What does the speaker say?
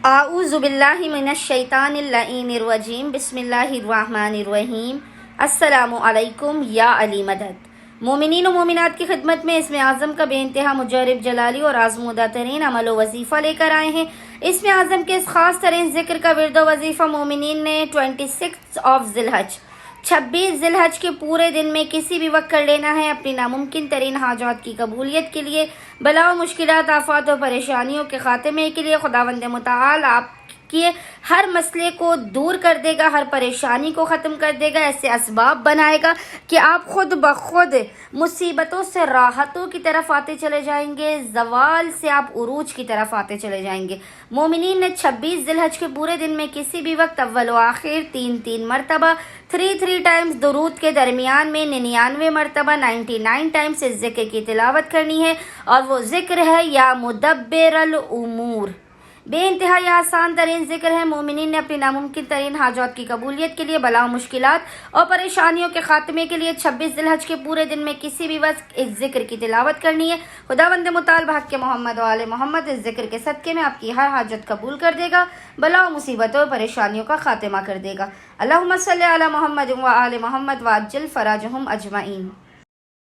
اعوذ باللہ من الشیطان اللعین الرجیم بسم اللہ الرحمن الرحیم السلام علیکم یا علی مدد۔ مومنین و مومنات کی خدمت میں اسم اعظم کا بے انتہا مجرب جلالی اور آزمودہ ترین عمل و وظیفہ لے کر آئے ہیں۔ اسم اعظم کے اس خاص ترین ذکر کا ورد و وظیفہ مومنین نے 26 ذی الحج کے پورے دن میں کسی بھی وقت کر لینا ہے، اپنی ناممکن ترین حاجات کی قبولیت کے لیے، بلا و مشکلات، آفات و پریشانیوں کے خاتمے کے لیے۔ خداوند متعال آپ کے ہر مسئلے کو دور کر دے گا، ہر پریشانی کو ختم کر دے گا، ایسے اسباب بنائے گا کہ آپ خود بخود مصیبتوں سے راحتوں کی طرف آتے چلے جائیں گے، زوال سے آپ عروج کی طرف آتے چلے جائیں گے۔ مومنین نے 26 ذی الحج کے پورے دن میں کسی بھی وقت اول و آخر 3 مرتبہ 3 ٹائمز درود کے درمیان میں 99 مرتبہ 99 ٹائمز اس ذکر کی تلاوت کرنی ہے، اور وہ ذکر ہے یا مدبر الامور۔ بے انتہا یہ آسان ترین ذکر ہے۔ مومنین نے اپنی ناممکن ترین حاجات کی قبولیت کے لیے، بلا و مشکلات اور پریشانیوں کے خاتمے کے لیے 26 ذی الحج کے پورے دن میں کسی بھی وقت اس ذکر کی تلاوت کرنی ہے۔ خداوند متعال بحق محمد و آل محمد اس ذکر کے صدقے میں آپ کی ہر حاجت قبول کر دے گا، بلا و مصیبتوں اور پریشانیوں کا خاتمہ کر دے گا۔ اللہم صلی علی محمد و آل محمد وعجل فراجہم اجمعین۔